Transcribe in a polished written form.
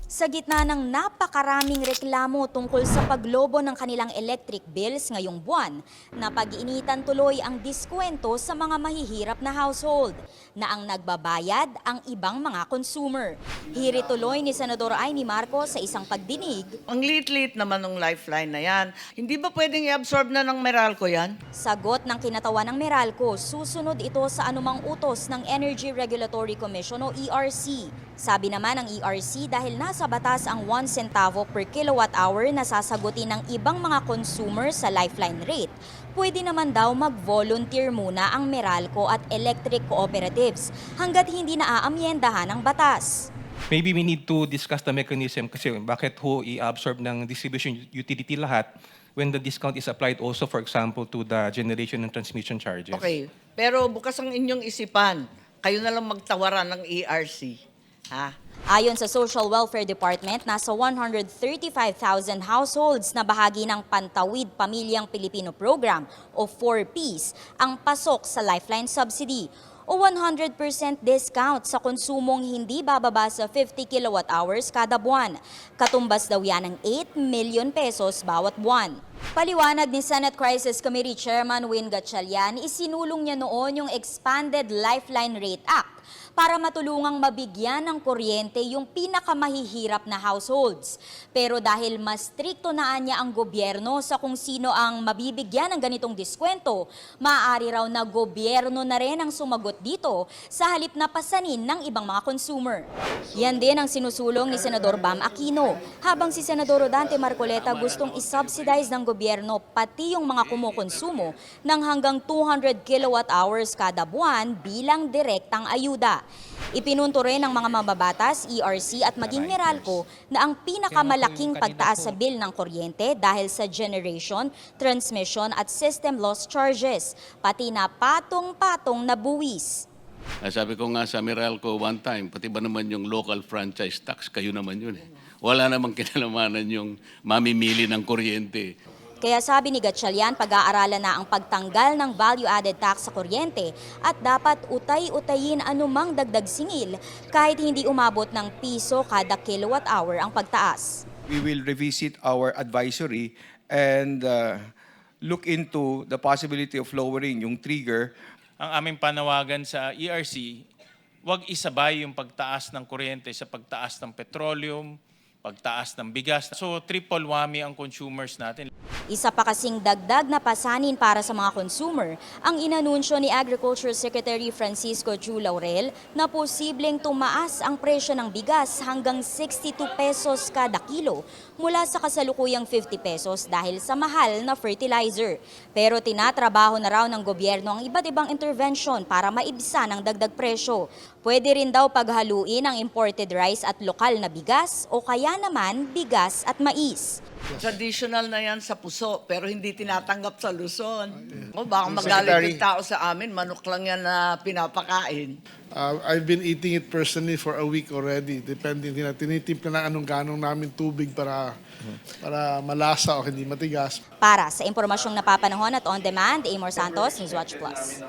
Sa gitna ng napakaraming reklamo tungkol sa paglobo ng kanilang electric bills ngayong buwan, napag-iinitan tuloy ang diskwento sa mga mahihirap na household na ang nagbabayad ang ibang mga consumer. Hiri tuloy ni Senador Amy Marcos sa isang pagdinig. Ang liit-liit naman ng lifeline na yan. Hindi ba pwedeng i-absorb na ng Meralco yan? Sagot ng kinatawan ng Meralco, susunod ito sa anumang utos ng Energy Regulatory Commission o ERC. Sabi naman ng ERC dahil nasa batas ang 1 centavo per kilowatt hour na sasagutin ng ibang mga consumer sa lifeline rate, pwede naman daw mag-volunteer muna ang Meralco at electric cooperatives hanggat hindi naaamyendahan ang batas. Maybe we need to discuss the mechanism kasi bakit ho i-absorb ng distribution utility lahat when the discount is applied also, for example, to the generation and transmission charges. Okay, pero bukas ang inyong isipan. Kayo na lang magtawaran ng ERC. Ha? Ayon sa Social Welfare Department, nasa 135,000 households na bahagi ng Pantawid Pamilyang Pilipino Program o 4Ps ang pasok sa Lifeline Subsidy o 100% discount sa konsumong hindi bababa sa 50 kilowatt hours kada buwan. Katumbas daw yan ng 8 million pesos bawat buwan. Paliwanag ni Senate Crisis Committee Chairman Win Gatchalian, isinulong niya noon yung Expanded Lifeline Rate Act para matulungang mabigyan ng kuryente yung pinakamahihirap na households. Pero dahil mas strikto na niya ang gobyerno sa kung sino ang mabibigyan ng ganitong diskwento, maaari raw na gobyerno na rin ang sumagot dito sa halip na pasanin ng ibang mga consumer. Yan din ang sinusulong ni Senador Bam Aquino, habang si Senador Rodante Marcoleta gustong isubsidize ng gobyerno pati yung mga kumukonsumo ng hanggang 200 kilowatt hours kada buwan bilang direktang ayuda. Ipinunto rin ng mga mababatas, ERC at maging Meralco na ang pinakamalaking pagtaas sa bill ng kuryente dahil sa generation, transmission at system loss charges, pati na patong-patong na buwis. Sabi ko nga sa Meralco one time, pati ba naman yung local franchise tax, kayo naman yun eh. Wala namang kinalamanan yung mamimili ng kuryente. Kaya sabi ni Gatchalian, pag-aaralan na ang pagtanggal ng value-added tax sa kuryente at dapat utay-utayin anumang dagdag singil kahit hindi umabot ng piso kada kilowatt hour ang pagtaas. We will revisit our advisory and look into the possibility of lowering yung trigger. Ang aming panawagan sa ERC, huwag isabay yung pagtaas ng kuryente sa pagtaas ng petroleum, pagtaas ng bigas. So triple whammy ang consumers natin. Isa pa kasing dagdag na pasanin para sa mga consumer ang inanunsyo ni Agriculture Secretary Francisco Chu Laurel na posibleng tumaas ang presyo ng bigas hanggang 62 pesos kada kilo mula sa kasalukuyang 50 pesos dahil sa mahal na fertilizer. Pero tinatrabaho na raw ng gobyerno ang iba't ibang intervention para maibsan ang dagdag presyo. Pwede rin daw paghaluin ang imported rice at lokal na bigas o kaya naman bigas at mais. Traditional na yan sa puso, pero hindi tinatanggap sa Luzon. O baka magalit yung tao sa amin, manok lang yan na pinapakain. I've been eating it personally for a week already. Depending, tinitimpla na anong-ganong namin tubig para malasa o hindi matigas. Para sa impormasyong napapanahon at on demand, Amor Santos, Newswatch Plus.